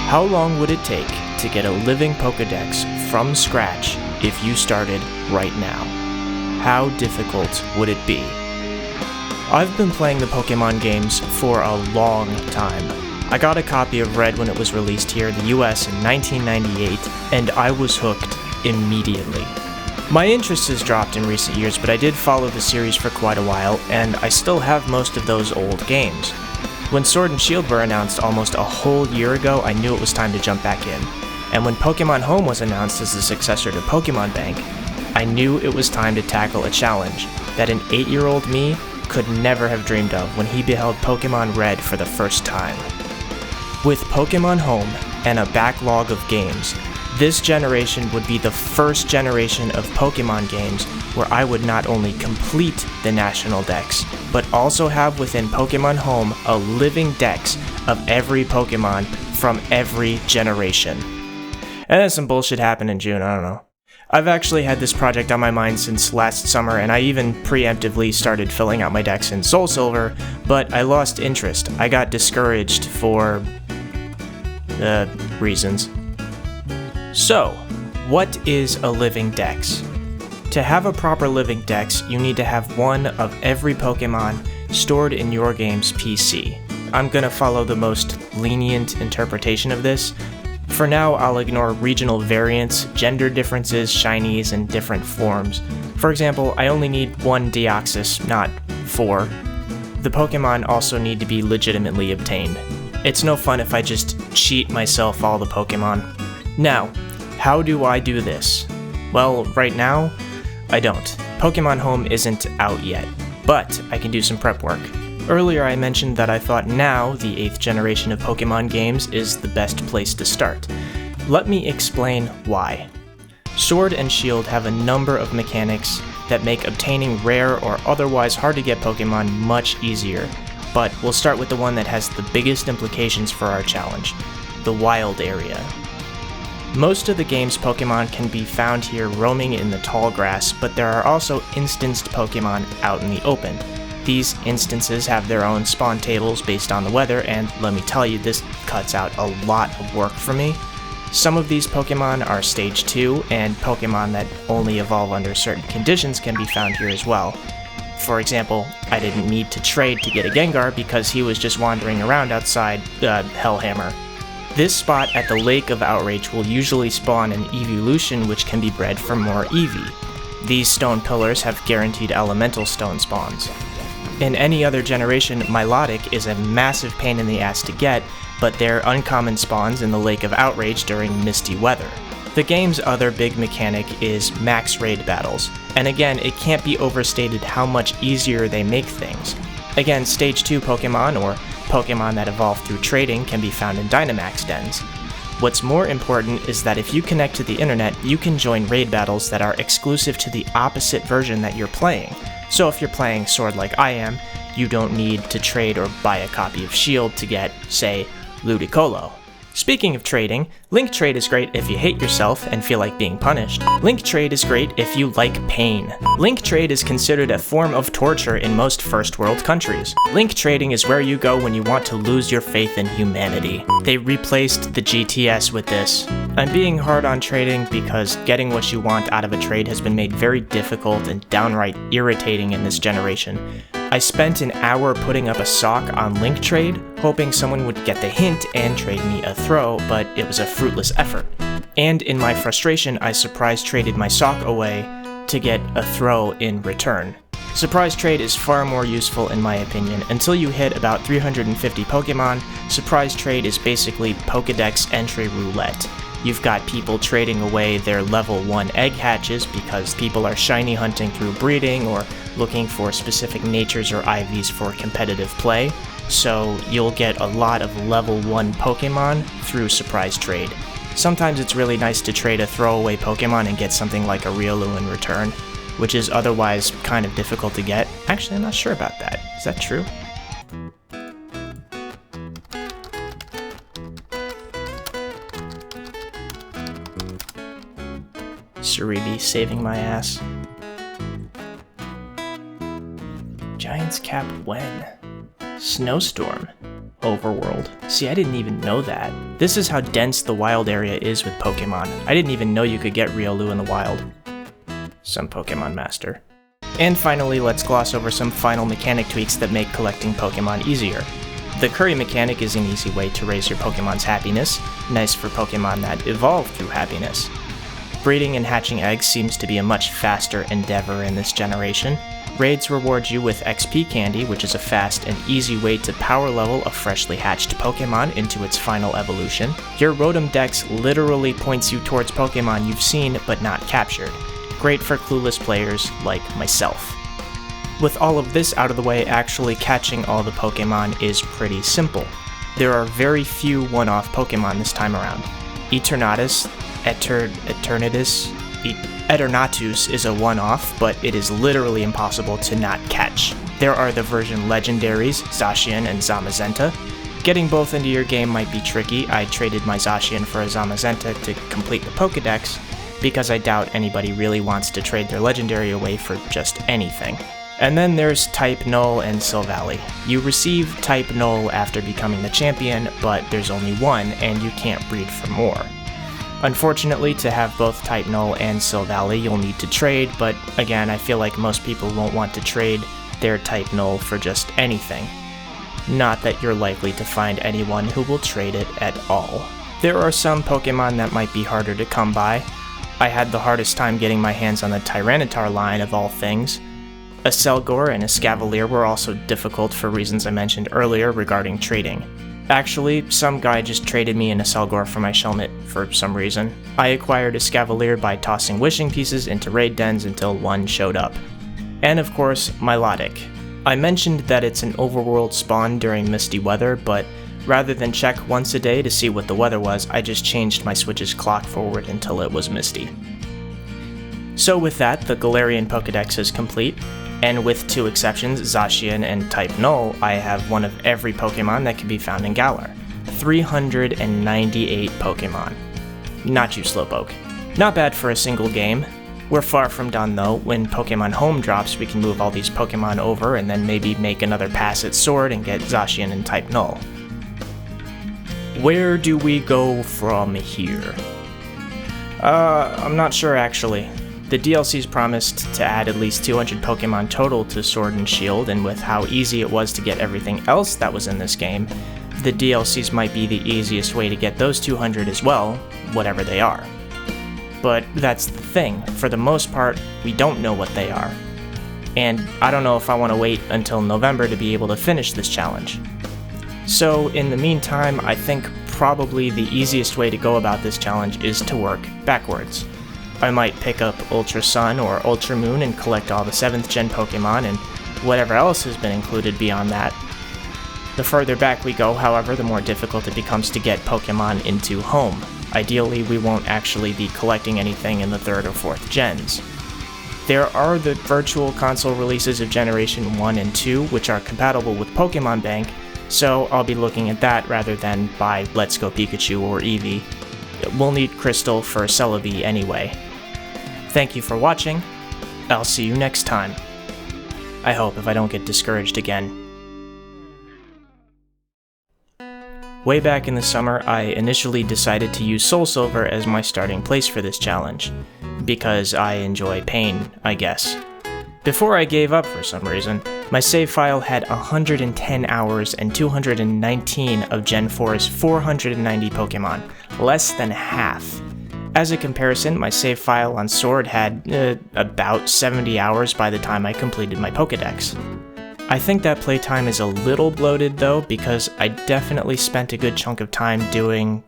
How long would it take to get a living Pokédex from scratch if you started right now? How difficult would it be? I've been playing the Pokemon games for a long time. I got a copy of Red when it was released here in the US in 1998, and I was hooked immediately. My interest has dropped in recent years, but I did follow the series for quite a while, and I still have most of those old games. When Sword and Shield were announced almost a whole year ago, I knew it was time to jump back in. And when Pokemon Home was announced as the successor to Pokemon Bank, I knew it was time to tackle a challenge that an 8-year-old me could never have dreamed of when he beheld Pokemon Red for the first time. With Pokemon Home and a backlog of games, this generation would be the first generation of Pokemon games where I would not only complete the National Dex, but also have within Pokemon Home a living dex of every Pokemon from every generation. And then some bullshit happened in June, I don't know. I've actually had this project on my mind since last summer, and I even preemptively started filling out my decks in Soul Silver, but I lost interest. I got discouraged for reasons. So, what is a living dex? To have a proper living dex, you need to have one of every Pokemon stored in your game's PC. I'm gonna follow the most lenient interpretation of this. For now, I'll ignore regional variants, gender differences, shinies, and different forms. For example, I only need one Deoxys, not 4. The Pokemon also need to be legitimately obtained. It's no fun if I just cheat myself all the Pokemon. Now, how do I do this? Well, right now, I don't. Pokemon Home isn't out yet, but I can do some prep work. Earlier I mentioned that I thought now, the 8th generation of Pokemon games, is the best place to start. Let me explain why. Sword and Shield have a number of mechanics that make obtaining rare or otherwise hard to get Pokemon much easier, but we'll start with the one that has the biggest implications for our challenge, the wild area. Most of the game's Pokemon can be found here roaming in the tall grass, but there are also instanced Pokemon out in the open. These instances have their own spawn tables based on the weather, and let me tell you, this cuts out a lot of work for me. Some of these Pokemon are Stage 2, and Pokemon that only evolve under certain conditions can be found here as well. For example, I didn't need to trade to get a Gengar because he was just wandering around outside Hellhammer. This spot at the Lake of Outrage will usually spawn an Evolution which can be bred for more Eevee. These stone pillars have guaranteed elemental stone spawns. In any other generation, Milotic is a massive pain in the ass to get, but they're uncommon spawns in the Lake of Outrage during misty weather. The game's other big mechanic is max raid battles, and again, it can't be overstated how much easier they make things. Again, Stage 2 Pokemon, or Pokemon that evolve through trading, can be found in Dynamax dens. What's more important is that if you connect to the internet, you can join raid battles that are exclusive to the opposite version that you're playing. So if you're playing Sword like I am, you don't need to trade or buy a copy of Shield to get, say, Ludicolo. Speaking of trading, Link Trade is great if you hate yourself and feel like being punished. Link Trade is great if you like pain. Link Trade is considered a form of torture in most first world countries. Link trading is where you go when you want to lose your faith in humanity. They replaced the GTS with this. I'm being hard on trading because getting what you want out of a trade has been made very difficult and downright irritating in this generation. I spent an hour putting up a sock on Link Trade, hoping someone would get the hint and trade me a throw, but it was a fruitless effort. And in my frustration, I surprise traded my sock away to get a throw in return. Surprise trade is far more useful in my opinion. Until you hit about 350 Pokemon, surprise trade is basically Pokedex entry roulette. You've got people trading away their level 1 egg hatches because people are shiny hunting through breeding or looking for specific natures or IVs for competitive play, so you'll get a lot of level 1 Pokemon through surprise trade. Sometimes it's really nice to trade a throwaway Pokemon and get something like a Riolu in return, which is otherwise kind of difficult to get. Actually, I'm not sure about that. Is that true? Cerebi saving my ass. Giant's Cap when? Snowstorm. overworld. See, I didn't even know that. This is how dense the wild area is with Pokemon. I didn't even know you could get Riolu in the wild. Some Pokemon Master. And finally, let's gloss over some final mechanic tweaks that make collecting Pokemon easier. The curry mechanic is an easy way to raise your Pokemon's happiness, nice for Pokemon that evolve through happiness. Breeding and hatching eggs seems to be a much faster endeavor in this generation. Raids reward you with XP candy, which is a fast and easy way to power level a freshly hatched Pokemon into its final evolution. Your Rotom Dex literally points you towards Pokemon you've seen but not captured. Great for clueless players like myself. With all of this out of the way, actually catching all the Pokemon is pretty simple. There are very few one-off Pokemon this time around. Eternatus is a one-off, but it is literally impossible to not catch. There are the version legendaries, Zacian and Zamazenta. Getting both into your game might be tricky. I traded my Zacian for a Zamazenta to complete the Pokedex, because I doubt anybody really wants to trade their legendary away for just anything. And then there's Type Null and Silvally. You receive Type Null after becoming the champion, but there's only one, and you can't breed for more. Unfortunately, to have both Type Null and Silvally, you'll need to trade, but again, I feel like most people won't want to trade their Type Null for just anything. Not that you're likely to find anyone who will trade it at all. There are some Pokemon that might be harder to come by. I had the hardest time getting my hands on the Tyranitar line of all things. A Selgor and a Scavalier were also difficult for reasons I mentioned earlier regarding trading. Actually, some guy just traded me in a Selgor for my Shelmet for some reason. I acquired a Scavalier by tossing wishing pieces into raid dens until one showed up. And of course, Milotic. I mentioned that it's an overworld spawn during misty weather, but rather than check once a day to see what the weather was, I just changed my Switch's clock forward until it was misty. So with that, the Galarian Pokedex is complete. And with two exceptions, Zacian and Type Null, I have one of every Pokemon that can be found in Galar. 398 Pokemon. Not you, Slowpoke. Not bad for a single game. We're far from done though. When Pokemon Home drops, we can move all these Pokemon over and then maybe make another pass at Sword and get Zacian and Type Null. Where do we go from here? I'm not sure actually. The DLCs promised to add at least 200 Pokemon total to Sword and Shield, and with how easy it was to get everything else that was in this game, the DLCs might be the easiest way to get those 200 as well, whatever they are. But that's the thing, for the most part, we don't know what they are. And I don't know if I want to wait until November to be able to finish this challenge. So in the meantime, I think probably the easiest way to go about this challenge is to work backwards. I might pick up Ultra Sun or Ultra Moon and collect all the 7th gen Pokemon and whatever else has been included beyond that. The further back we go, however, the more difficult it becomes to get Pokemon into Home. Ideally, we won't actually be collecting anything in the 3rd or 4th gens. There are the virtual console releases of Generation 1 and 2, which are compatible with Pokemon Bank, so I'll be looking at that rather than buy Let's Go Pikachu or Eevee. We'll need Crystal for Celebi anyway. Thank you for watching. I'll see you next time. I hope, if I don't get discouraged again. Way back in the summer, I initially decided to use Soul Silver as my starting place for this challenge. Because I enjoy pain, I guess. Before I gave up for some reason, my save file had 110 hours and 219 of Gen 4's 490 Pokemon, less than half. As a comparison, my save file on Sword had about 70 hours by the time I completed my Pokedex. I think that playtime is a little bloated though, because I definitely spent a good chunk of time doing,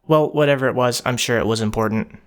Well, whatever it was, I'm sure it was important.